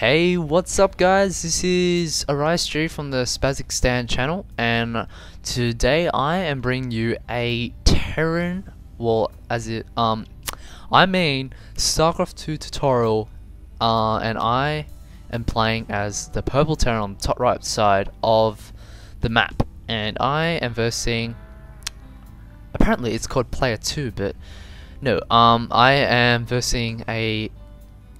Hey, what's up guys? This is ArausG from the Spazix channel, and today I am bringing you a Terran, I mean Starcraft 2 tutorial, and I am playing as the purple Terran on the top right side of the map, and I am versing, apparently it's called player 2, but no, I am versing a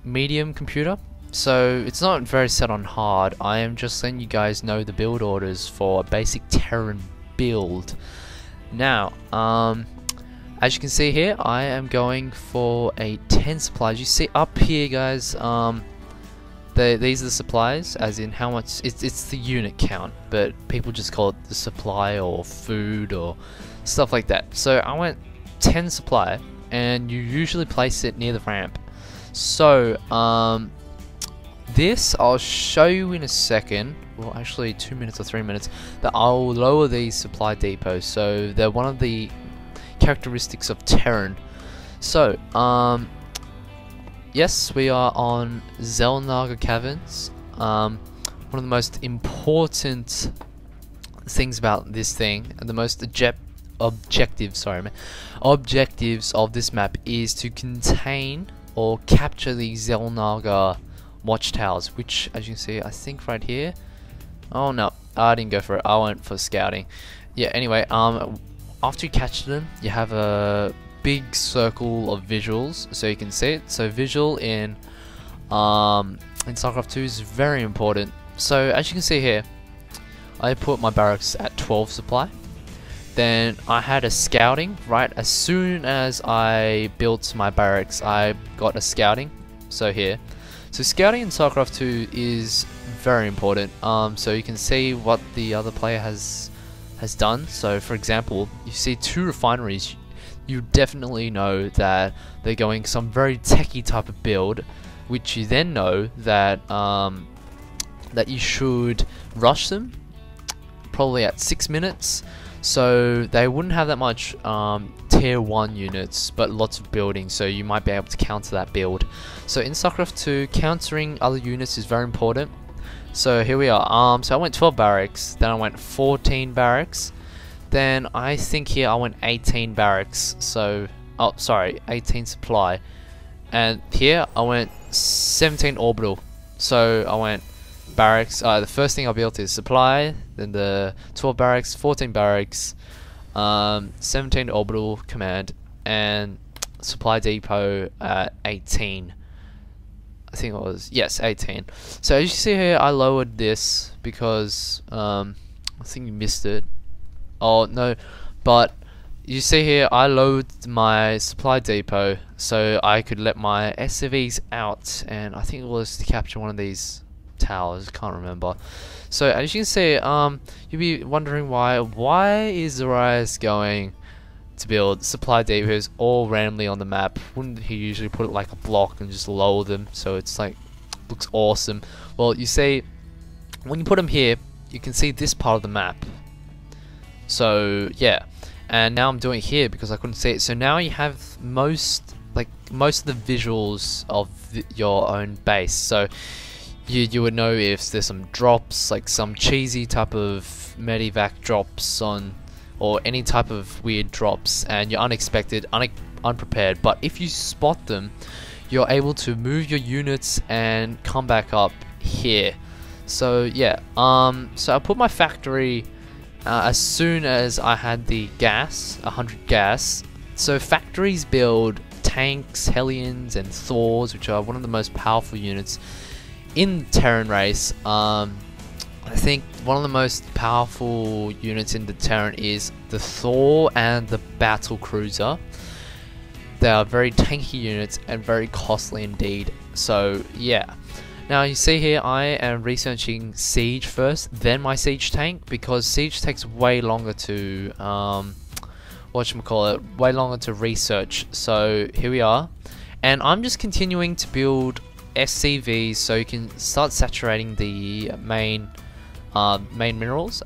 medium computer. So it's not very set on hard. I am just letting you guys know the build orders for a basic Terran build. Now, as you can see here, I am going for a 10 supplies. You see up here, guys, these are the supplies, as in how much, it's the unit count, but people just call it the supply or food or stuff like that. So I went 10 supply, and you usually place it near the ramp. So, this I'll show you in a second, well actually 2 minutes or 3 minutes, that I'll lower these supply depots. So they're one of the characteristics of Terran. So yes, we are on Xel'Naga Caverns. One of the most important things about this thing, and the most objectives of this map, is to contain or capture the Xel'Naga watchtowers, which, as you can see, I think right here. Oh no, I didn't go for it. I went for scouting. Yeah. Anyway, after you catch them, you have a big circle of visuals, so you can see it. So visual in Starcraft 2 is very important. So as you can see here, I put my barracks at 12 supply. Then I had a scouting. Right as soon as I built my barracks, I got a scouting. So here. So scouting in Starcraft 2 is very important. So you can see what the other player has done. So for example, you see 2 refineries, you definitely know that they're going some very techie type of build, which you then know that that you should rush them probably at 6 minutes. So they wouldn't have that much tier 1 units, but lots of building, so you might be able to counter that build. So in StarCraft 2, countering other units is very important. So here we are. So I went 12 barracks, then I went 14 barracks, then I think here I went 18 barracks. So, oh sorry, 18 supply, and here I went 17 orbital. So I went barracks, the first thing I built is supply, then the 12 barracks, 14 barracks, 17 orbital command, and supply depot at 18. I think it was, yes, 18. So as you see here, I lowered this because I think you missed it. Oh no, but you see here, I lowered my supply depot so I could let my SCVs out, and I think it was to capture one of these towers, can't remember. So as you can see, you'll be wondering why is Arias going to build supply depots all randomly on the map? Wouldn't he usually put it like a block and just lower them so it's like, looks awesome? Well, you see, when you put them here, you can see this part of the map. So yeah, and now I'm doing it here because I couldn't see it. So now you have most of the visuals of your own base. So you would know if there's some drops, like some cheesy type of medivac drops on, or any type of weird drops, and you're unexpected, unprepared. But if you spot them, you're able to move your units and come back up here. So yeah, so I put my factory as soon as I had the gas, 100 gas. So factories build tanks, Hellions, and Thors, which are one of the most powerful units in Terran race. I think one of the most powerful units in the Terran is the Thor and the Battle Cruiser. They are very tanky units and very costly indeed. So yeah. Now you see here, I am researching Siege first, then my Siege tank, because Siege takes way longer to way longer to research. So here we are, and I'm just continuing to build SCVs so you can start saturating the main minerals.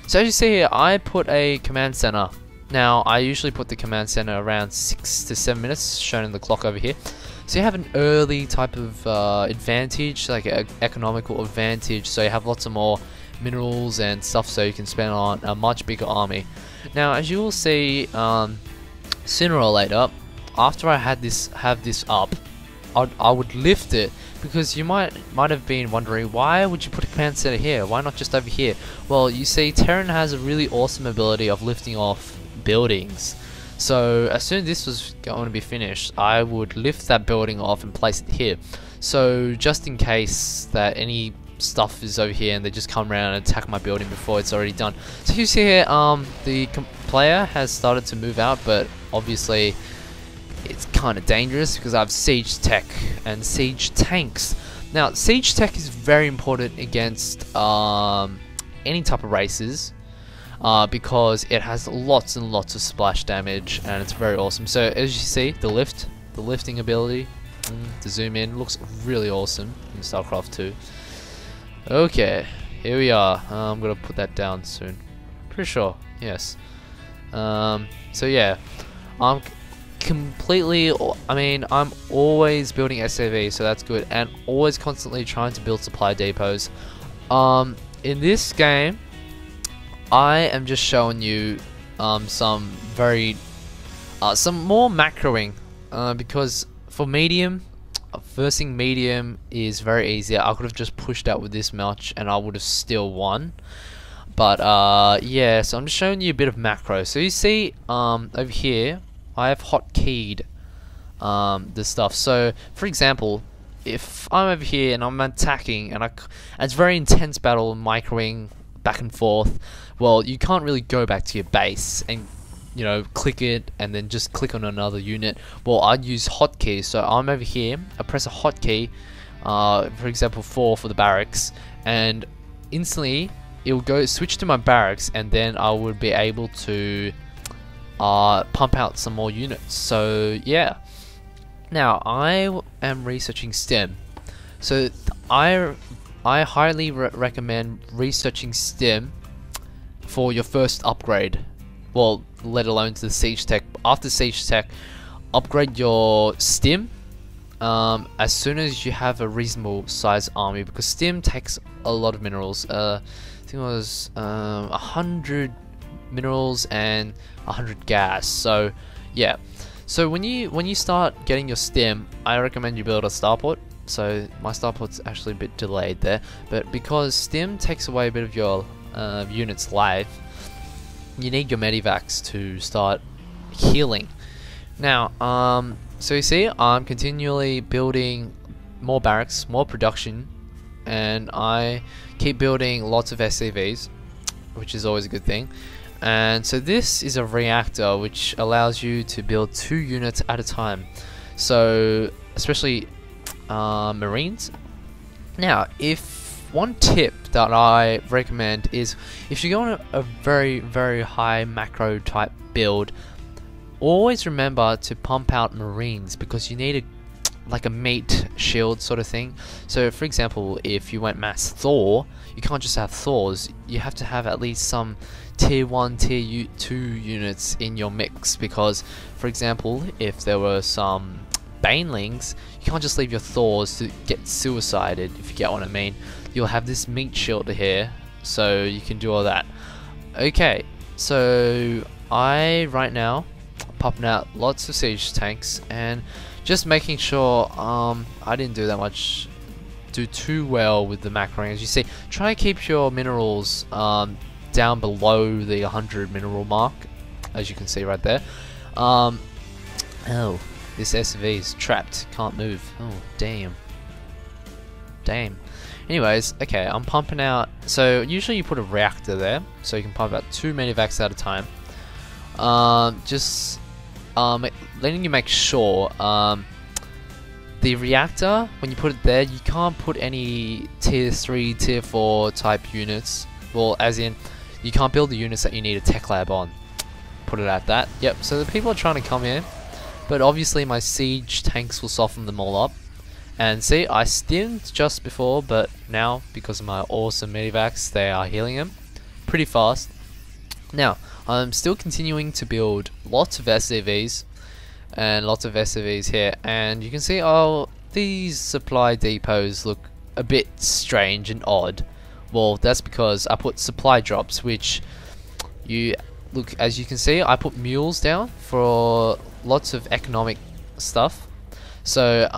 So as you see here, I put a command center. Now I usually put the command center around 6 to 7 minutes, shown in the clock over here. So you have an early type of advantage, like an economical advantage, so you have lots of more minerals and stuff so you can spend on a much bigger army. Now as you will see, sooner or later, after I have this up, I would lift it, because you might have been wondering, why would you put a command center here? Why not just over here? Well, you see, Terran has a really awesome ability of lifting off buildings. So as soon as this was going to be finished, I would lift that building off and place it here. So just in case that any stuff is over here and they just come around and attack my building before it's already done. So you see here, the player has started to move out, but obviously it's kind of dangerous because I have siege tech and siege tanks. Now siege tech is very important against any type of races, because it has lots and lots of splash damage and it's very awesome. So as you see, the lifting ability, to zoom in, looks really awesome in Starcraft 2. Okay, here we are. I'm gonna put that down soon. Pretty sure, yes. So yeah, I'm always building SAV, so that's good, and always constantly trying to build supply depots. In this game, I am just showing you some more macroing, because for medium, versing medium is very easy. I could have just pushed out with this much and I would have still won. But yeah, so I'm just showing you a bit of macro. So you see over here, I have hotkeyed the stuff. So for example, if I'm over here and I'm attacking and it's very intense battle, microing back and forth, well, you can't really go back to your base and, you know, click it and then just click on another unit. Well, I'd use hotkeys. So I'm over here, I press a hotkey, for example 4 for the barracks, and instantly it will go switch to my barracks, and then I would be able to pump out some more units. So yeah. Now I am researching STEM, so I highly recommend researching STEM for your first upgrade. Well, let alone to the siege tech. After siege tech, upgrade your stim as soon as you have a reasonable size army, because stim takes a lot of minerals. I think it was 100 minerals and 100 gas. So yeah. So when you start getting your stim, I recommend you build a starport. So my starport's actually a bit delayed there, but because stim takes away a bit of your unit's life, you need your medivacs to start healing. Now, so you see, I'm continually building more barracks, more production, and I keep building lots of SCVs, which is always a good thing. And so this is a reactor which allows you to build 2 units at a time. So especially Marines. Now, one tip that I recommend is, if you go on a very, very high macro type build, always remember to pump out Marines, because you need like a meat shield sort of thing. So for example, if you went mass Thor, you can't just have Thors, you have to have at least some tier 1, tier 2 units in your mix, because for example, if there were some Banelings, you can't just leave your Thors to get suicided, if you get what I mean. You'll have this meat shield here, so you can do all that. Okay, so I right now popping out lots of siege tanks and just making sure I didn't do too well with the macroing. As you see, try to keep your minerals down below the 100 mineral mark, as you can see right there. Oh, this SV is trapped, can't move. Oh, damn. Anyways, okay, I'm pumping out. So usually you put a reactor there, so you can pump out 2 medivacs at a time. Just letting you make sure the reactor, when you put it there, you can't put any tier 3, tier 4 type units. Well, as in, you can't build the units that you need a tech lab on. Put it at that. Yep, so the people are trying to come in, but obviously my siege tanks will soften them all up. And see, I stimmed just before, but now, because of my awesome medivacs, they are healing him pretty fast. Now, I'm still continuing to build lots of SCVs, and lots of SUVs here, and you can see, oh, these supply depots look a bit strange and odd. Well, that's because I put supply drops, which you look, as you can see, I put mules down for lots of economic stuff. So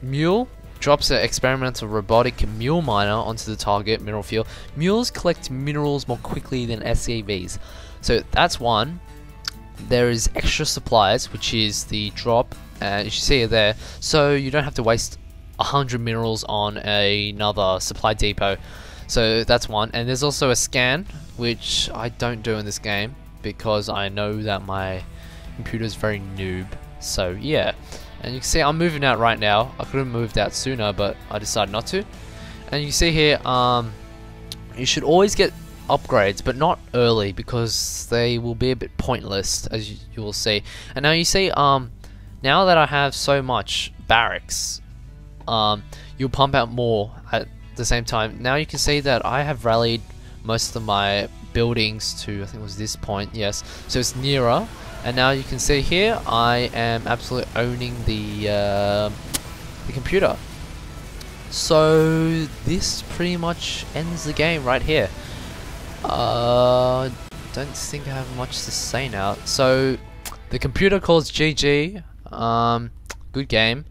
mule drops an experimental robotic mule miner onto the target mineral field. Mules collect minerals more quickly than SUVs, so that's one. There is extra supplies, which is the drop, and you should see it there, so you don't have to waste 100 minerals on another supply depot. So that's one. And there's also a scan, which I don't do in this game because I know that my computer is very noob. So yeah, and you can see I'm moving out right now. I could have moved out sooner, but I decided not to. And you see here, you should always get upgrades, but not early, because they will be a bit pointless, as you will see. And now you see, now that I have so much barracks, you'll pump out more at the same time. Now you can see that I have rallied most of my buildings to, I think it was this point, yes, so it's nearer. And now you can see here I am absolutely owning the computer. So this pretty much ends the game right here. Don't think I have much to say now. So the computer calls GG. Good game.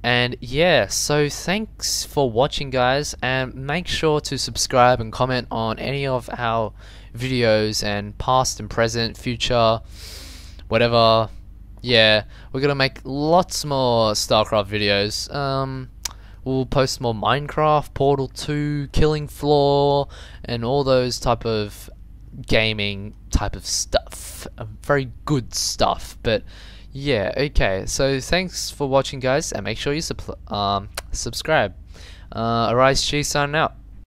And yeah, so thanks for watching, guys, and make sure to subscribe and comment on any of our videos, and past and present, future, whatever. Yeah, we're gonna make lots more Starcraft videos. We'll post more Minecraft, Portal 2, Killing Floor, and all those type of gaming type of stuff. Very good stuff. But yeah, okay. So thanks for watching, guys, and make sure you subscribe. ArausG signing out.